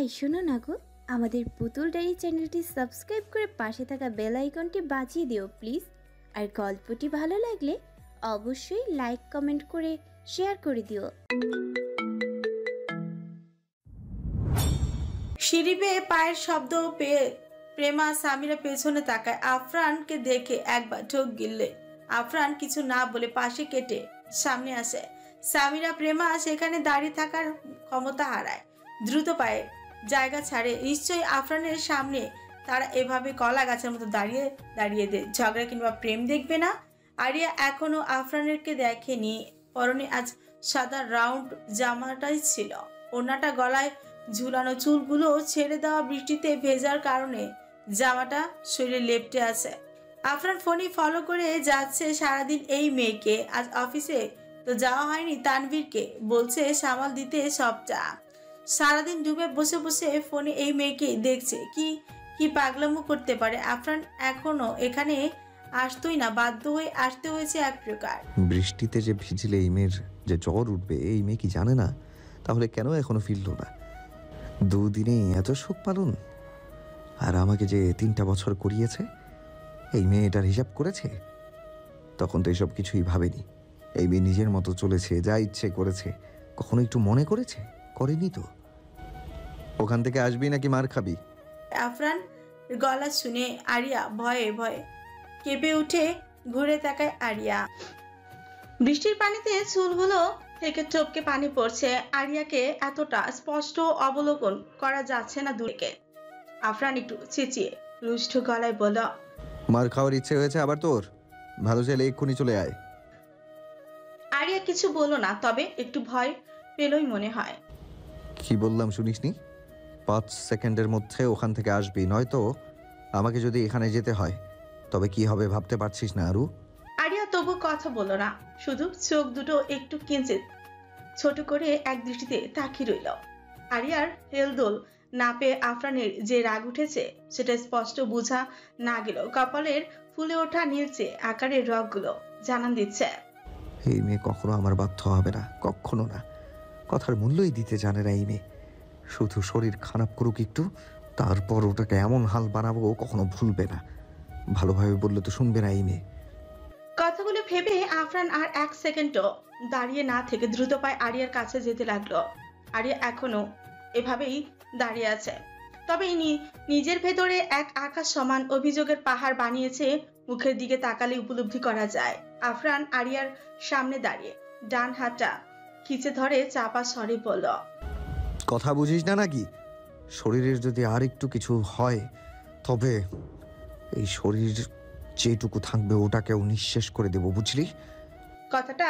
এই শোনো না গো, আমাদের পুতুল ডায়েরি চ্যানেলটি সাবস্ক্রাইব করে পাশে থাকা বেল আইকনটি বাজিয়ে দিও প্লিজ। আর গল্পটি ভালো লাগলে অবশ্যই লাইক কমেন্ট করে শেয়ার করে দিও। সিঁড়ি বেয়ে পায়ের শব্দ পেয়ে প্রেমা সামিরা পেছনে তাকায়। আফরানকে দেখে একবার ঢোক গিললে আফরান কিছু না বলে পাশে কেটে সামনে আসে। সামিরা প্রেমা সেখানে দাঁড়িয়ে থাকার ক্ষমতা হারায়, দ্রুত পায়ে জায়গা ছাড়ে। নিশ্চয়ই আফরানের সামনে তারা এভাবে কলা গাছের মতো দাঁড়িয়ে দাঁড়িয়ে ঝগড়া কিংবা প্রেম দেখবে না। আরিয়া এখনো আফরানেরকে দেখেনি। পরনে আজ সাদা রাউন্ড জামাটাই ছিল, ওড়নাটা গলায় ঝুলানো, চুলগুলো ছেড়ে দেওয়া বৃষ্টিতে ভেজার কারণে জামাটা শরীরে লেপ্টে আছে। আফরান ফোনে ফলো করে যাচ্ছে সারাদিন এই মেয়েকে। আজ অফিসে তো যাওয়া হয়নি, তানভীরকে বলছে সামাল দিতে সবটা। সারাদিন ডুবে বসে বসে ফোনে এই মেয়েকে দেখছে। কি কি পাগলামো করতে পারে আফরান। এখনো এখানে আসতোই না, বাধ্য হয়ে আসতে হয়েছে এক প্রকার। বৃষ্টিতে যে ভিজলে এই মেয়ের যে জ্বর উঠবে এই মেয়ে কি জানে না? তাহলে কেন এখনো ফিরল না? দুদিনে এত শোক পালন। আর আমাকে যে 3টা বছর করিয়েছে এই মেয়ে এটার হিসাব করেছে? তখন তো এসব কিছুই ভাবেনি। এই মেয়ে নিজের মতো চলেছে, যা ইচ্ছে করেছে। কখনো একটু মনে করেছে? করেনি তো। ওখান থেকে আসবি নাকি মার খাবি? আফরান গলা শুনে আরিয়া ভয়ে ভয়ে কেঁপে উঠে ঘুরে তাকায়। আরিয়া বৃষ্টির পানিতে চুলগুলো থেকে টপকে পানি পড়ছে। আরিয়াকে এতটা স্পষ্ট অবলোকন করা যাচ্ছে না দূরে। আফরান একটু চেঁচিয়ে রুষ্ট গলায় বলল, মার খাওয়ার ইচ্ছে হয়েছে আবার তোর? ভালো চাইলে এক্ষুনি চলে আয়। আরিয়া কিছু বলল না, তবে একটু ভয় পেলই মনে হয়। কি বললাম শুনিসনি? 5 সেকেন্ডের মধ্যে ওখান থেকে আসবি, নয়তো আমাকে যদি এখানে যেতে হয় তবে কি হবে ভাবতে পারছিস না আরু? আরিয়া তবু কথা বলল না, শুধু চোখ দুটো একটু কিঞ্চিত ছোট করে এক দৃষ্টিতে তাকিয়ে রইল। আরিয়ার হেলদোল না পেয়ে আফরানের যে রাগ উঠেছে সেটা স্পষ্ট বোঝা না গেল কপালের ফুলে ওঠা নীলচে আকারের রগগুলো জানান দিচ্ছে এই মেয়ে কখনো আমার বাধ্য হবে না, কখনো না। কথার মূল্যই দিতে জানে না এই মেয়ে। শুধু শরীর খারাপ করুক একটু, তারপর ওটাকে এমন হাল বানাবো কখনো ভুলবে না। ভালোভাবে বললে তো শুনবে না এই মেয়ে। কথাগুলো ভেবে আফরান আর 1 সেকেন্ডও দাঁড়িয়ে না থেকে দ্রুত পায়ে আরিয়ার কাছে যেতে লাগলো। আরিয়া এখনো এভাবেই দাঁড়িয়ে আছে, তবে নিজের ভেতরে এক আকাশ সমান অভিযোগের পাহাড় বানিয়েছে। মুখের দিকে তাকালে উপলব্ধি করা যায় আফরান আরিয়ার সামনে দাঁড়িয়ে ডান হাতটা খিচে ধরে চাপা স্বরে বলল, কথা বুঝিস না নাকি? শরীরের যদি আর একটু কিছু হয় তবে এই শরীর যেটুকু থাকবে ওটাকেও নিঃশেষ করে দেব, বুঝলি? কথাটা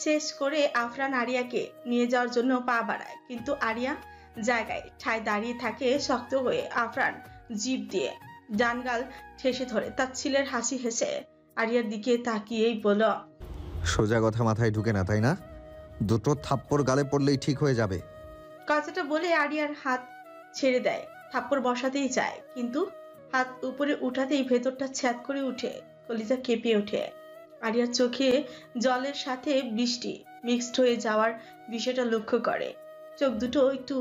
শেষ করে আফরান আরিয়াকে নিয়ে যাওয়ার জন্য পা বাড়ায়, কিন্তু আরিয়া জায়গায় ঠায় দাঁড়িয়ে থাকে শক্ত হয়ে। আফরান জিভ দিয়ে ডান গাল ঠেসে ধরে তার ছিলের হাসি হেসে আরিয়ার দিকে তাকিয়েই বলল, সোজা কথা মাথায় ঢুকে না তাই না? দুটো থাপ্পড় গালে পড়লেই ঠিক হয়ে যাবে। কথাটা বলে আরিয়ার হাত ছেড়ে দেয়। থাপ্পড় বসাতেই চায়, কিন্তু হাত উপরে উঠাতেই ভেতরটা ছ্যাদ করে উঠে, কলিজা কেঁপে ওঠে। আরিয়ার চোখে জলের সাথে বৃষ্টি মিক্সড হয়ে যাওয়ার বিষয়টা লক্ষ্য করে। চোখ দুটো একটু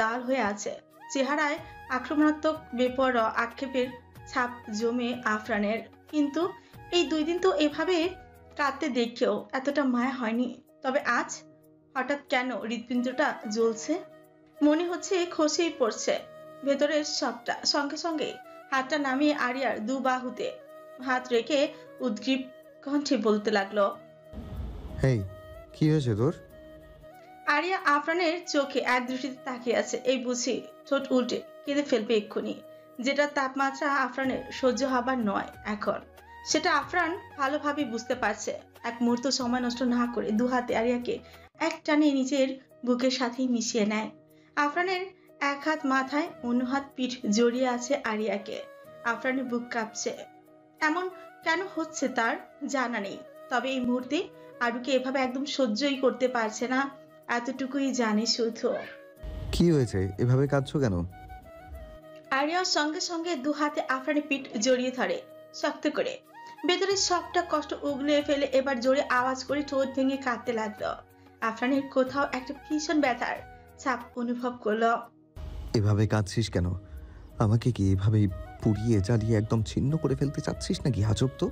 লাল হয়ে আছে, চেহারায় আক্রমণাত্মক বেপরোয়া আক্ষেপের ছাপ জমে আফরানের। কিন্তু এই 2 দিন তো এভাবে কাঁদতে দেখেও এতটা মায়া হয়নি। তবে আজ হঠাৎ কেন হৃৎপিণ্ডটা জ্বলছে, মনে হচ্ছে খসেই পড়ছে ভেতরের সবটা। সঙ্গে সঙ্গে হাতটা নামিয়ে আরিয়ার 2 বাহুতে হাত রেখে উদ্গ্রীব কণ্ঠে বলতে লাগলো, হেই, কি হয়েছে তোর? আরিয়া আফরানের চোখে এক দৃষ্টিতে তাকিয়ে আছে। এই বুঝি ঠোঁট উল্টে কেঁদে ফেলবে এক্ষুনি। যেটা তাপমাত্রা আফরানের সহ্য হবার নয় এখন, সেটা আফরান ভালোভাবে বুঝতে পারছে। এক মুহূর্ত সময় নষ্ট না করে 2 হাতে আরিয়াকে এক টানে নিজের বুকের সাথেই মিশিয়ে নেয়। আফরানের এক হাত মাথায়, অন্য হাত পিঠ জড়িয়ে আছে আরিয়াকে। আফরানের বুক কাঁপছে। এমন কেন হচ্ছে তার জানা নেই, তবে এই মুহূর্তে আরুকে এভাবে একদম সহ্যই করতে পারছে না, এতটুকুই জানে শুধু। কি হয়েছে, এভাবে কাঁদছো কেন? আরিয়ার সঙ্গে সঙ্গে 2 হাতে আফরানের পিঠ জড়িয়ে ধরে শক্ত করে। ভেতরের সবটা কষ্ট উগলে ফেলে এবার জোরে আওয়াজ করে ঠোঁট ভেঙে কাঁদতে লাগলো। আফরানের কোথাও একটা ভীষণ ব্যথার ছাপ অনুভব করলো। এভাবে কাঁদছিস কেন? আমাকে কি এভাবেই পুড়িয়ে জ্বালিয়ে একদম ছিন্ন করে ফেলতে চাচ্ছিস নাকি? আজব তো।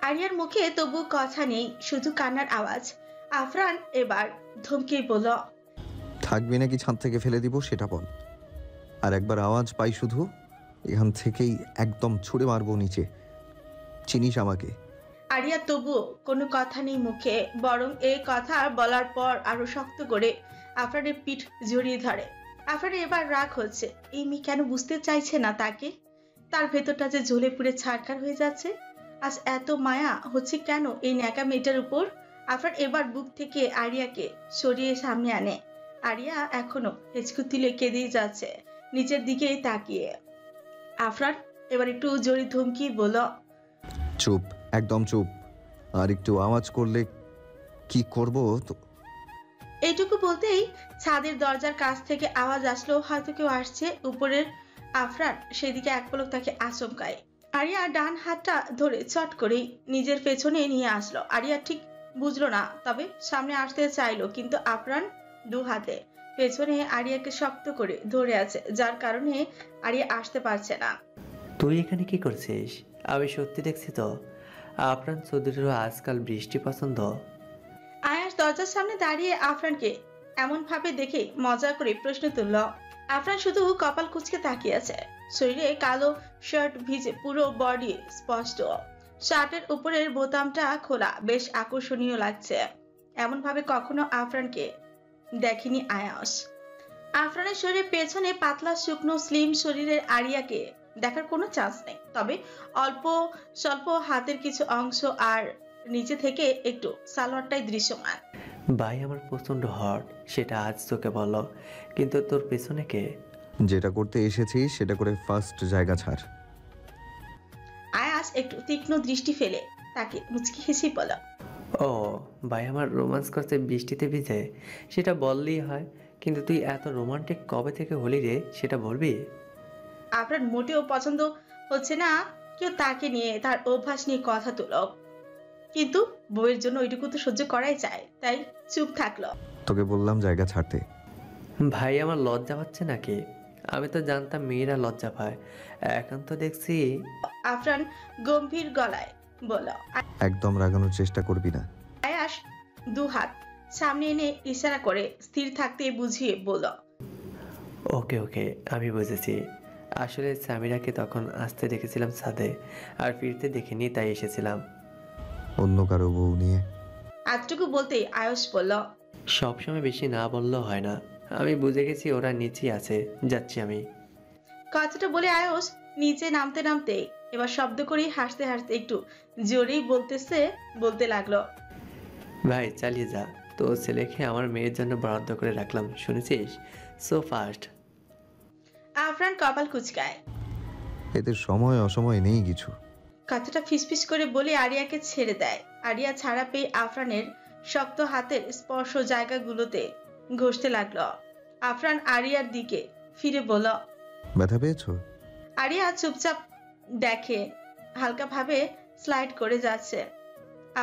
আরিয়ার মুখে তবু কথা নেই, শুধু কান্নার আওয়াজ। আফরান এবার ধমকে বলল, থাকবি নাকি ছাদ থেকে ফেলে দিব সেটা বল। আর একবার আওয়াজ পাই শুধু এখান থেকেই একদম ছুঁড়ে মারবো নিচে। চিনিস আমাকে? আরিয়া তবুও কোনো কথা নেই মুখে, বরং এই কথা বলার পর আরো শক্ত করে আফরানের পিঠ জড়িয়ে ধরে। আফরানের এবার রাগ হচ্ছে, এই মেয়ে কেন বুঝতে চাইছে না তাকে, তার ভেতরটা যে জ্বলে পুড়ে ছারখার হয়ে যাচ্ছে। আজ এত মায়া হচ্ছে কেন এই ন্যাকা মেয়েটার উপর। আফরান এবার বুক থেকে আরিয়াকে সরিয়ে সামনে আনে। আরিয়া এখনো হেঁচকু তুলে কেঁদেই যাচ্ছে, নিচের দিকে তাকিয়ে। আফরান এবার একটু জোরে ধমকি বলল, চুপ, একদম চুপ। আর একটু আওয়াজ করলে কি করব তো। এইটুকু বলতেই ছাদের দরজার কাছ থেকে আওয়াজ আসলো, হয়তো কেউ আসছে উপরের। আফরান সেদিকে এক পলক তাকে আচমকায়। আরিয়া ডান হাতটা ধরে চট করেই নিজের পেছনে নিয়ে আসলো। আরিয়া ঠিক বুঝলো না, তবে সামনে আসতে চাইলো, কিন্তু আফরান দু হাতে পেছনে আরিয়াকে শক্ত করে ধরে আছে, যার কারণে আরিয়া আসতে পারছে না। তুই এখানে কি করছিস? আমি সত্যি দেখছি তো আফরান চৌধুরীরও আজকাল বৃষ্টি পছন্দ। আয়াস দরজার সামনে দাঁড়িয়ে আফরানকে এমন ভাবে দেখে মজা করে প্রশ্ন তুলল। আফরান শুধু কপাল কুঁচকে তাকিয়ে আছে, শরীরে কালো শার্ট ভিজে, পুরো বডি স্পষ্ট। শার্টের উপরের বোতামটা খোলা, বেশ আকর্ষণীয় লাগছে। এমন ভাবে কখনো আফরানকে দেখেনি আয়াস। আফরানের শরীরের পেছনে পাতলা শুকনো স্লিম শরীরের আরিয়াকে দেখার কোনো চান্স নেই, তবে অল্প স্বল্প হাতের কিছু অংশ আর নিচে থেকে একটু সালোয়ারটাই দৃশ্যমান। ভাই আমার প্রচন্ড হট, সেটা আজ তোকে বলো, কিন্তু তোর পেছনে কে? যেটা করতে এসেছিস সেটা করে ফার্স্ট জায়গা ছাড়। আয়াস একটু তীক্ষ্ণ দৃষ্টি ফেলে তাকে মুচকি হেসে বলল, ও ভাই আমার রোমান্স করতে বৃষ্টিতে ভিজে, সেটা বললেই হয়, কিন্তু তুই এত রোমান্টিক কবে থেকে হলি রে, সেটা বলবি? আফরান মোটেও পছন্দ হচ্ছে না কেউ তাকে নিয়ে তার অভ্যাস নিয়ে কথা তুলো, কিন্তু বউয়ের জন্য ওইটুকু তো সহ্য করাই যায়, তাই চুপ থাকলো। তোকে বললাম জায়গা ছাড়তে। ভাই আমার লজ্জা পাচ্ছে নাকি? আমি তো জানতাম মেয়েরা লজ্জা পায়, এখন তো দেখছি। আফরান গম্ভীর গলায় বলল। একদম রাগানোর চেষ্টা করবি না। আয়াস দু হাত সামনে এনে ইশারা করে স্থির থাকতে বুঝিয়ে বলল, ওকে ওকে আমি বুঝেছি। আসলে সামিরাকে তখন আসতে দেখেছিলাম ছাদে, আর ফিরতে দেখিনি, তাই এসেছিলাম। অন্য কারো বউ নিয়ে? এতটুকু বলতেই আয়স বলল, সবসময় বেশি না বললেও হয় না, আমি বুঝে গেছি ওরা নিচেই আছে, যাচ্ছি আমি। কথাটা বলে আয়স নিচে নামতে নামতে এবার শব্দ করেই হাসতে হাসতে একটু জোরেই বলতে লাগলো, ভাই চালিয়ে যা, তো ছেলেকে আমার মেয়ের জন্য বরাদ্দ করে রাখলাম, শুনেছিস? So fast. আফরান কপাল কুচকায়। এদের সময় অসময় নেই কিছু। কথাটা ফিসফিস করে বলে আরিয়াকে ছেড়ে দেয়। আরিয়া ছাড়া পেয়ে আফরানের শক্ত হাতের স্পর্শ জায়গাগুলোতে ঘষতে লাগলো। আফরান আরিয়ার দিকে ফিরে বলল, ব্যথা পেয়েছো? আরিয়া চুপচাপ দেখে, হালকাভাবে স্লাইড করে যাচ্ছে।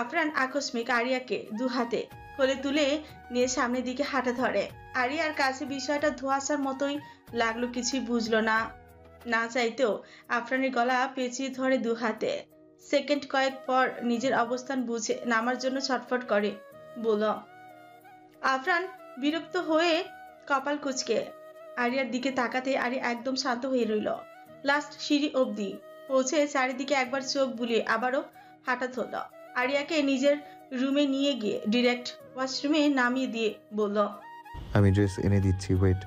আফরান আকস্মিক আরিয়াকে দু হাতে কোলে তুলে নিয়ে সামনের দিকে হাঁটা ধরে। আরিয়ার কাছে বিষয়টা ধোঁয়াশার মতোই লাগলো, কিছুই বুঝলো না। না চাইতেও আফরানের গলা পেঁচিয়ে ধরে দু হাতে। সেকেন্ড কয়েক পর নিজের অবস্থান বুঝে নামার জন্য ছটফট করে বলল। আফরান বিরক্ত হয়ে কপাল কুঁচকে আরিয়ার দিকে তাকাতে আরিয়া একদম শান্ত হয়ে রইল। লাস্ট সিঁড়ি অবধি পৌঁছে চারিদিকে একবার চোখ বুলিয়ে আবারও হাঁটা ধরল। আরিয়াকে নিজের রুমে নিয়ে গিয়ে ডিরেক্ট ওয়াশরুমে নামিয়ে দিয়ে বলল, আমি ড্রেস এনে দিচ্ছি, ওয়েট।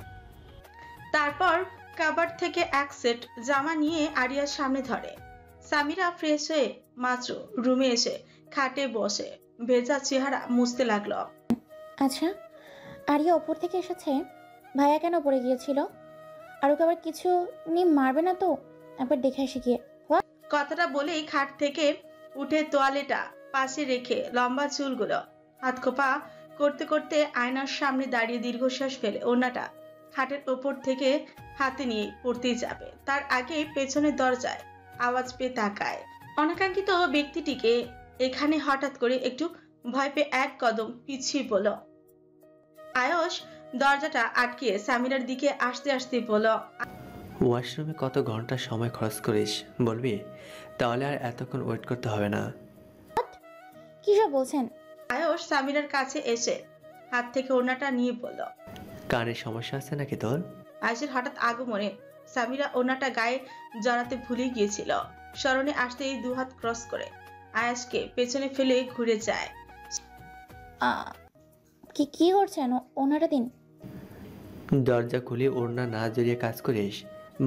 তারপর কাবার্ড থেকে এক সেট জামা নিয়ে আরিয়ার সামনে ধরে। সামিরা ফ্রেশ হয়ে মাত্র রুমে এসে খাটে বসে ভেজা চেহারা মুছতে লাগলো। আচ্ছা, আরিয়া ওপর থেকে এসেছে, ভাইয়া কেন পড়ে গিয়েছিল? আর ওকে আবার কিছু নিয়ে মারবে না তো? একবার দেখে আসি গিয়ে। কথাটা বলেই খাট থেকে উঠে তোয়ালেটা পাশে রেখে লম্বা চুলগুলো হাত খোপা করতে করতে আয়নার সামনে দাঁড়িয়ে দীর্ঘশ্বাস ফেলে ওড়নাটা খাটের ওপর থেকে হাতে নিয়ে পড়তেই যাবে, তার আগে পেছনের দরজায় আওয়াজ পেয়ে তাকায়। অনাকাঙ্ক্ষিত ব্যক্তিটিকে এখানে হঠাৎ করে একটু ভয় পেয়ে এক কদম পিছিয়ে পড়ল। আয়স দরজাটা আটকিয়ে সামিরার দিকে আসতে আসতে বলল, ওয়াশরুমে কত ঘন্টা সময় খরচ করিস বলবি? তাহলে আর এতক্ষণ ওয়েট করতে হবে না। কী সব বলছেন? আয়ুষ সামিরার কাছে এসে হাত থেকে ওড়নাটা নিয়ে বলল। কানের সমস্যা আছে নাকি তোর? আয়েশের হঠাৎ আগমনে সামিরা ওড়নাটা গায়ে জড়াতে ভুলে গিয়েছিল। স্মরণে আসতেই দুহাত ক্রস করে আয়েশকে পেছনে ফেলে ঘুরে যায়। কি করছেন? ওনারা দিন। দরজা খুলে ওড়না না জড়িয়ে কাজ করিস?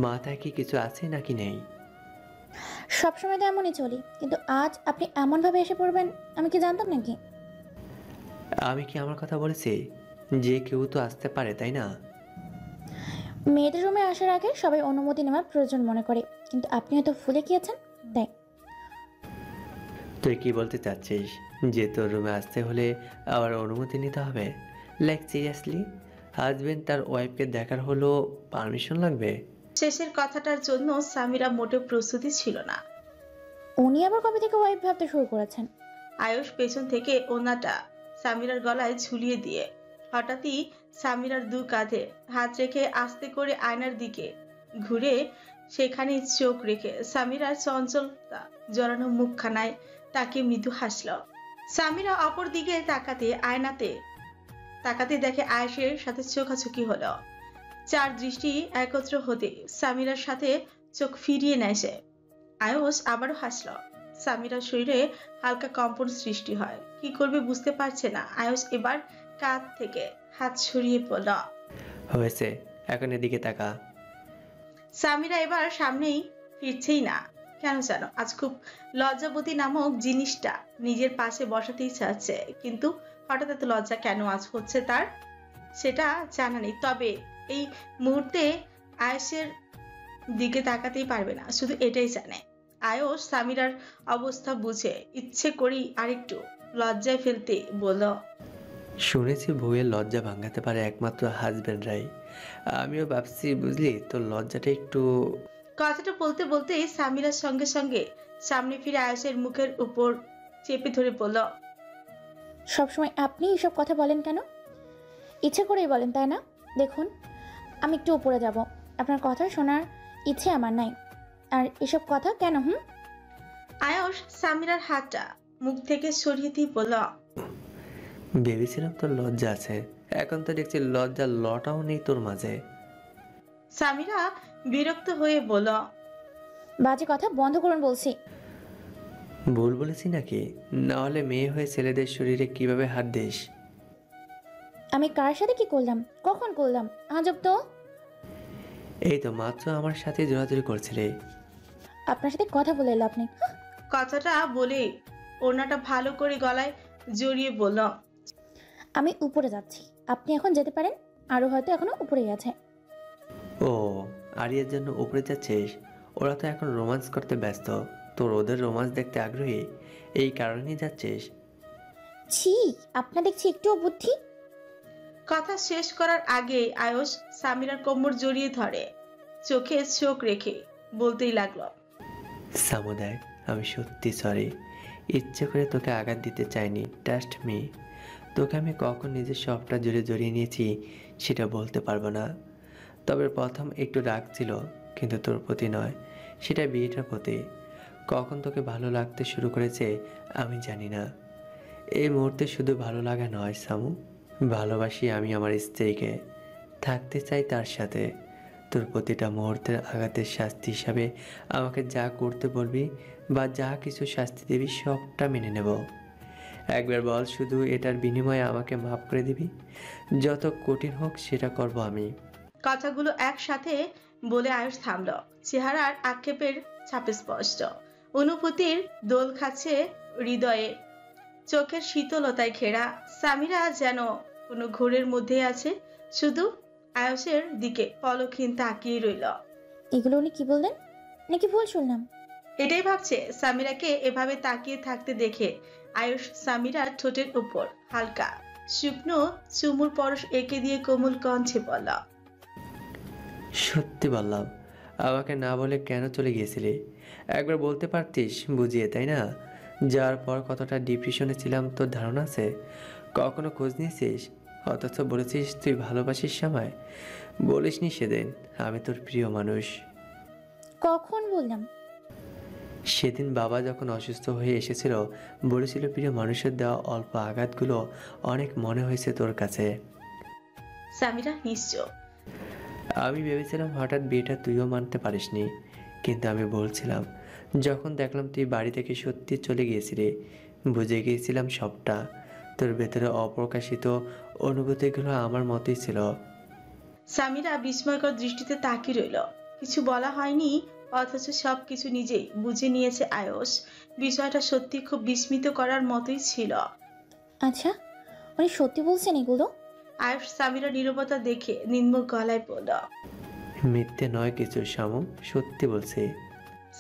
মাথায় কি কিছু আছে নাকি নেই? সবসময় তো এমনই চলি, কিন্তু আজ আপনি এমনভাবে এসে পড়বেন আমি কি জানতাম নাকি? আমি কি আমার কথা বলেছি? যে কেউ তো আসতে পারে, তাই না? মেয়েদের রুমে আসার আগে সবাই অনুমতি নেওয়ার প্রয়োজন মনে করে, কিন্তু আপনি হয়তো ভুলে গিয়েছেন তাই। তুই কি বলতে চাচ্ছিস? যে তোর রুমে আসতে হলে আবার অনুমতি নিতে হবে? Like seriously? হাজবেন্ড তার ওয়াইফকে দেখার হলো পারমিশন লাগবে? শেষের কথাটার জন্য সামিরা মোটেও প্রস্তুতি ছিল না। উনি আবার কবে থেকে ওয়াইফ ভাবতে শুরু করেছেন? আয়ুষ পেছন থেকে ওড়নাটা সামিরার গলায় ঝুলিয়ে দিয়ে হঠাৎই সামিরার দু কাঁধে হাত রেখে আস্তে করে আয়নার দিকে ঘুরে সেখানে চোখ রেখে সামিরার চঞ্চলতা জড়ানো মুখখানায় তাকে মৃদু হাসল। সামিরা অপর দিকে তাকাতে দেখে আয়েশের সাথে চোখাচোখি হলো। চার দৃষ্টি একত্র হতে সামিরার সাথে চোখ ফিরিয়ে নেয় সে। আয়ুষ আবারও হাসল। সামিরার শরীরে হালকা কম্পন সৃষ্টি হয়। কি করবে বুঝতে পারছে না আয়ুষ। এবার কাঁধ থেকে হাত সরিয়ে পড়ল। হয়েছে, এখন এদিকে তাকা। সামিরা এবার সামনেই ফিরছেই না। কেন জানো আজ খুব লজ্জাবতী নামক জিনিসটা নিজের পাশে বসাতেই চাচ্ছে, কিন্তু হঠাৎ এত লজ্জা কেন আজ হচ্ছে তার সেটা জানা নেই। তবে এই মুহূর্তে আয়েশের দিকে তাকাতেই পারবে না, শুধু এটাই জানে। আয়ুষ সামিরার অবস্থা বুঝে ইচ্ছে করেই আরেকটু লজ্জায় ফেলতে বলল, শুনেছি বউয়ের লজ্জা ভাঙাতে পারে একমাত্র হাজবেন্ডরাই। আমিও ভাবছি বুঝলি, তোর লজ্জাটা একটু। কথাটা বলতে বলতেই সামিরার সঙ্গে সঙ্গে সামনে ফিরে আয়েশের মুখের উপর চেপে ধরে বলল, সবসময় আপনি এসব কথা বলেন কেন? ইচ্ছে করেই বলেন তাই না? দেখুন, আমি একটু উপরে যাব, আপনার কথা শোনার ইচ্ছে আমার নাই। আর এসব কথা কেন? আয়ুষ সামিরার হাতটা মুখ থেকে সরিয়ে দিয়ে বলল, ভেবেছিলাম তোর লজ্জা আছে, এখন তো দেখছি লজ্জার লটাও নেই তোর মাঝে। সামিরা বিরক্ত হয়ে বলল, বাজে কথা বন্ধ করুন বলছি। ভুল বলেছি নাকি? না হলে মেয়ে হয়ে ছেলেদের শরীরে কিভাবে হাত দিস? আমি কার সাথে কি করলাম, কখন করলাম? আজব তো। এই তো মাত্র আমার সাথে জোরাজুরি করছিলে। আপনার সাথে কথা বলে লাভ নেই। কথাটা বলে ওড়নাটা ভালো করে গলায় জড়িয়ে বলল, আমি উপরে যাচ্ছি, আপনি এখন যেতে পারেন। আরও হয়তো এখনো উপরেই আছে। ও, আরিয়ার জন্য উপরে যাচ্ছিস? ওরা তো এখন রোমান্স করতে ব্যস্ত, তোর ওদের রোমান্স দেখতে আগ্রহী, এই কারণেই যাচ্ছিস? ছি, আপনার দেখছি একটুও বুদ্ধি। কথা শেষ করার আগে আয়ুষ সামিরার কোমর জড়িয়ে ধরে চোখে চোখ রেখে বলতেই লাগলো, সামু দেখ, আমি সত্যি সরি, ইচ্ছে করে তোকে আঘাত দিতে চাইনি, ট্রাস্ট মি। তোকে আমি কখন নিজের সবটা জুড়ে জড়িয়ে নিয়েছি সেটা বলতে পারবো না। তবে প্রথম একটু রাগ ছিল, কিন্তু তোর প্রতি নয়, সেটা বিয়েটার প্রতি। কখন তোকে ভালো লাগতে শুরু করেছে আমি জানি না। এই মুহূর্তে শুধু ভালো লাগা নয় সামু, ভালোবাসি আমি আমার স্ত্রীকে, থাকতে চাই তার সাথে। তোর প্রতিটা মুহূর্তের আঘাতের শাস্তি হিসাবে আমাকে যা করতে বলবি বা যা কিছু শাস্তি দিবি সবটা মেনে নেব। একবার বল শুধু, এটার বিনিময়ে আমাকে মাফ করে দিবি? যত কঠিন হোক সেটা করব আমি। কথাগুলো একসাথে বলে আয়ুষ থামল। চেহারার আক্ষেপের ছাপে স্পষ্ট। অনুভূতির দোল খাচ্ছে হৃদয়ে, চোখের শীতলতায় ঘেরা। সামিরা যেন কোনো ঘোরের মধ্যে আছে, শুধু আয়ুষের দিকে পলকহীন তাকিয়ে রইল। এগুলো উনি কি বললেন, নাকি ভুল শুনলাম? এটাই ভাবছে সামিরাকে এভাবে তাকিয়ে থাকতে দেখে আয়ুষ সামিরার ঠোঁটের উপর হালকা শুকনো চুমুর পরশ এঁকে দিয়ে কোমল কণ্ঠে বলল, সত্যি বললাম, আমাকে না বলে কেন চলে গিয়েছিলি? একবার বলতে পারতিস বুঝিয়ে, তাই না? যার পর কতটা ডিপ্রেশনে ছিলাম তোর ধারণা আছে? কখনো খোঁজ নিয়েছিস? অথচ বলেছিস তুই ভালোবাসিস আমায়। বলিসনি সেদিন আমি তোর প্রিয় মানুষ। কখন বললাম? সেদিন বাবা যখন অসুস্থ হয়ে এসেছিল বলেছিল প্রিয় মানুষের দেওয়া অল্প আঘাতগুলো অনেক মনে হয়েছে তোর কাছে। সামিরা নিশ্চয়। আমি ভেবেছিলাম হঠাৎ বিয়েটা তুইও মানতে পারিসনি, কিন্তু আমি বলছিলাম। যখন দেখলাম তুই বাড়ি থেকে সত্যি চলে গিয়েছিলি বুঝে গিয়েছিলাম সবটা। তোর ভেতরে অপ্রকাশিত অনুভূতিগুলো আমার মতোই ছিল। সামিরা বিস্ময়কর দৃষ্টিতে তাকিয়ে রইল। কিছু বলা হয়নি, অথচ সবকিছু নিজেই বুঝে নিয়েছে আয়ুষ। বিষয়টা সত্যি খুব বিস্মিত করার মতোই ছিল। আচ্ছা, উনি সত্যি বলছেন এগুলো? আয়ুষ সামিরা নীরবতা দেখে নিম্ন গলায় বলল, মিথ্যে নয় কিছু শামু, সত্যি বলছি।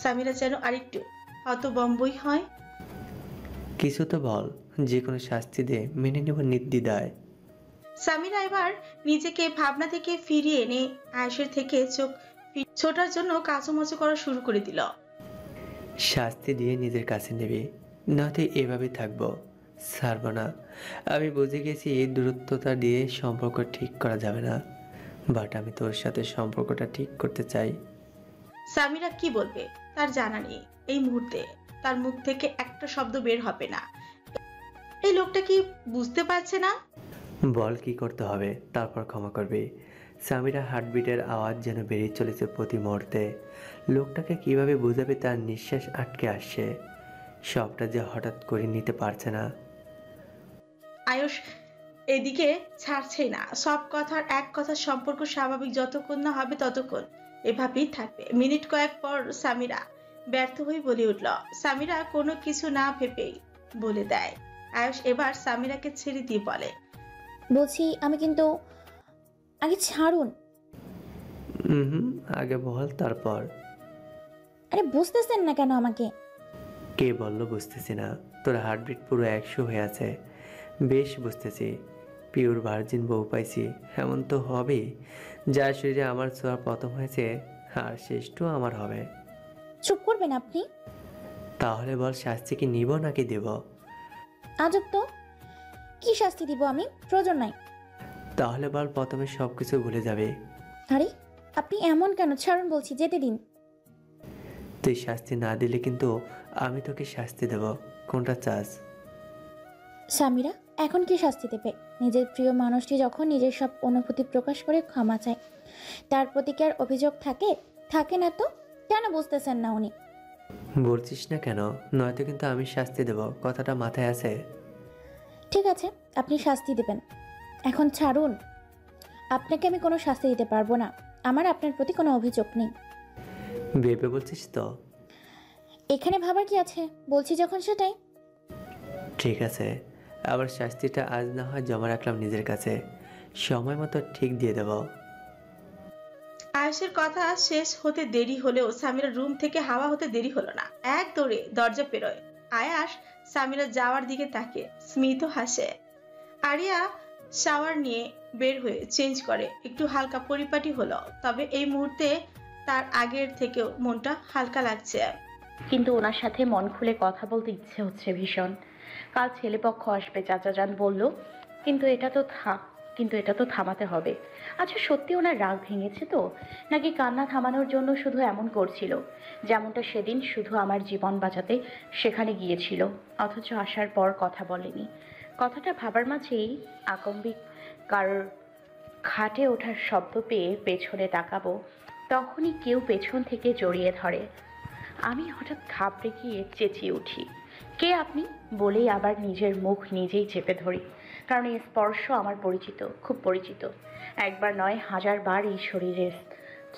সামিরা যেন আরেকটু হতবম্বই হয়। কিছু তো বল, যে কোনো শাস্তি দে, মেনে নেব নির্দ্বিধায়। সামিরা এবার নিজেকে ভাবনা থেকে ফিরিয়ে এনে আয়ুষের থেকে চোখ ছোটার জন্য কাচুমাচু করা শুরু করে দিল। শাস্তি দিয়ে নিজের কাছে নেবে, নয়তো এভাবে থাকবো, ছাড়ব না। আমি বুঝে গেছি এই দূরত্বতা দিয়ে সম্পর্ক ঠিক করা যাবে না, বাট আমি তোর সাথে সম্পর্কটা ঠিক করতে চাই। সামিরা কি বলবে তার জানা নেই। এই মুহূর্তে তার মুখ থেকে একটা শব্দ বের হবে না। এই লোকটা কি বুঝতে পারছে না? বল কি করতে হবে, তারপর ক্ষমা করবি। সামিরা হার্টবিটের আওয়াজ যেন বেরিয়ে চলেছে প্রতি মুহূর্তে। লোকটাকে কিভাবে বোঝাবে তার নিঃশ্বাস আটকে আসছে, সবটা যে হঠাৎ করে নিতে পারছে না। আয়ুষ এদিকে ছাড়ছেই না। সব কথার এক কথা, সম্পর্ক স্বাভাবিক যতক্ষণ না হবে ততক্ষণ এভাবেই থাকবে। মিনিট কয়েক পর সামিরা ব্যর্থ হয়ে বলে উঠল। সামিরা কোনো কিছু না ভেবেই বলে দেয়। আয়ুষ এবার সামিরাকে ছেড়ে দিয়ে বলে, বলছি আমি কিন্তু, আগে ছাড়ুন। আগে বল তারপর। আরে বুঝতেছেন না কেন আমাকে? কে বললো বুঝতেছি না? তোর হার্টবিট পুরো 100 হয়ে আছে। বেশ বুঝতেছি, পিওর ভার্জিন বউ পাইছি, এমন তো হবেই। যার শরীরে আমার ছোঁয়া প্রথম হয়েছে আর শেষটাও আমার হবে। চুপ করবেন আপনি? তাহলে বল, শাস্তি কি নিব নাকি দেব? আজব তো, কি শাস্তি দিব আমি? প্রয়োজন নাই। তাহলে বল, প্রথমে সবকিছু ভুলে যাবে। আরে আপনি এমন কেন? ছাড়ুন বলছি, যেতে দিন। তুই শাস্তি না দিলে কিন্তু আমি তোকে শাস্তি দেব, কোনটা চাস? সামিরা এখন কি শাস্তি দেবে? নিজের প্রিয় মানুষটি যখন নিজের সব অনুভূতি প্রকাশ করে ক্ষমা চায়, তার প্রতি কি আর অভিযোগ থাকে? থাকে না তো। কেন বুঝতেছেন না উনি? বলছিস না কেন? নয়তো কিন্তু আমি শাস্তি দেব, কথাটা মাথায় আছে? ঠিক আছে, আপনি শাস্তি দেবেন, এখন ছাড়ুন। আপনাকে আমি কোনো শাস্তি দিতে পারবো না। আমার আপনার প্রতি কোনো অভিযোগ নেই। ভেবে বলছিস তো? এখানে ভাবার কি আছে? বলছি যখন সেটাই। ঠিক আছে, আবার শাস্তিটা আজ না হয় জমা রাখলাম নিজের কাছে, সময় মতো ঠিক দিয়ে দেব। আয়ুষের কথা শেষ হতে দেরি হলেও সামিরা রুম থেকে হাওয়া হতে দেরি হলো না। এক দৌড়ে দরজা পেরোয় আয়াস। সামিরা যাওয়ার দিকে তাকে স্মিত হাসে। আরিয়া শাওয়ার নিয়ে বের হয়ে চেঞ্জ করে একটু হালকা পরিপাটি হলো, তবে এই মুহূর্তে তার আগের থেকেও মনটা হালকা লাগছে। কিন্তু ওনার সাথে মন খুলে কথা বলতে ইচ্ছে হচ্ছে ভীষণ। কাল ছেলেপক্ষ আসবে চাচা যান বলল, কিন্তু এটা তো থামাতে হবে। আচ্ছা সত্যি ওনার রাগ ভেঙেছে তো, নাকি কান্না থামানোর জন্য শুধু এমন করছিল, যেমনটা সেদিন শুধু আমার জীবন বাঁচাতে সেখানে গিয়েছিল, অথচ আসার পর কথা বলেনি? কথাটা ভাবার মাঝেই আকম্বিক কারোর খাটে ওঠার শব্দ পেয়ে পেছনে তাকাবো, তখনই কেউ পেছন থেকে জড়িয়ে ধরে। আমি হঠাৎ ঘাবড়ে গিয়ে চেঁচিয়ে উঠি, কে আপনি বলেই আবার নিজের মুখ নিজেই চেপে ধরি, কারণ এই স্পর্শ আমার পরিচিত, খুব পরিচিত। একবার নয়, 1000 বার এই শরীরের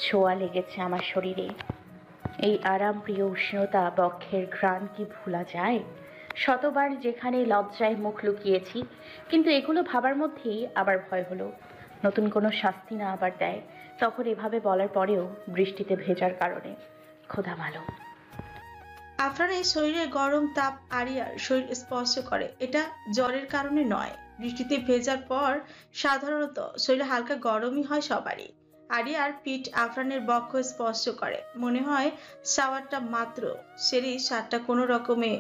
ছোঁয়া লেগেছে আমার শরীরে। এই আরাম প্রিয় উষ্ণতা, বক্ষের ঘ্রাণ কি ভোলা যায়? শতবার যেখানে লজ্জায় মুখ লুকিয়েছি, কিন্তু এগুলো ভাবার মধ্যেই আবার ভয় হলো, নতুন কোনো শাস্তি না আবার দেয় তখন এভাবে বলার পরেও বৃষ্টিতে ভেজার কারণে। খোদা ভালো। আফরানের শরীরে গরম তাপ আরিয়ার শরীর স্পর্শ করে। এটা জ্বরের কারণে নয়। বৃষ্টিতে ভেজার পর সাধারণত শরীরে হালকা গরমই হয় সবারই। আরিয়ার পিঠ আফরানের বক্ষ স্পর্শ করে। মনে হয় শাওয়ারটা মাত্র সেরেই শার্টটা কোনো রকমে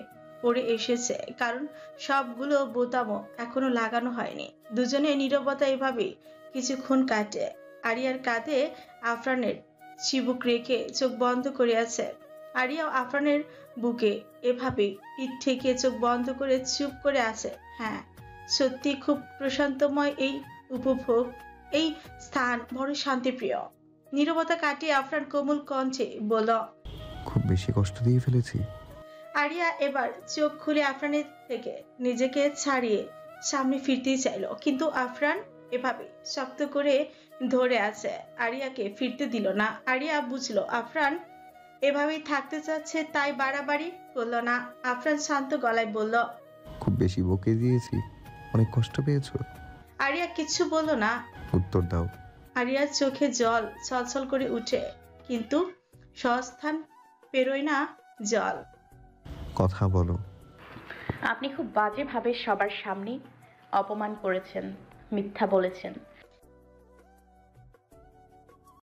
পড়ে এসেছে, কারণ সবগুলো বোতামও এখনো লাগানো হয়নি। দুজনে নীরবতা এভাবে কিছুক্ষণ কাটে। আরিয়ার কাঁধে আফরানের চিবুক রেখে চোখ বন্ধ করে আছে। আরিয়াও আফরানের বুকে এভাবে পিঠ ঠেকিয়ে চোখ বন্ধ করে চুপ করে আছে। হ্যাঁ, সত্যি খুব প্রশান্তময় এই উপভোগ, এই স্থান বড় শান্তিপ্রিয়। নীরবতা কাটিয়ে আফরান কোমল কণ্ঠে বলল, খুব বেশি কষ্ট দিয়ে ফেলেছি। আরিয়া এবার চোখ খুলে আফরানের থেকে নিজেকে ছাড়িয়ে সামনে ফিরতেই চাইল, কিন্তু আফরান এভাবে শক্ত করে ধরে আছে, আরিয়াকে ফিরতে দিল না। আরিয়া বুঝলো আফরান এভাবেই থাকতে চাচ্ছে, তাই বাড়াবাড়ি করলো না। আফরান শান্ত গলায় বলল, খুব বেশি বকে দিয়েছি, অনেক কষ্ট পেয়েছো। আরিয়া কিচ্ছু বলল না। উত্তর দাও। আরিয়ার চোখে জল ছলছল করে উঠে, কিন্তু সস্থান পেরোয় না জল। কথা বলো। আপনি খুব বাজেভাবে সবার সামনে অপমান করেছেন, মিথ্যা বলেছেন।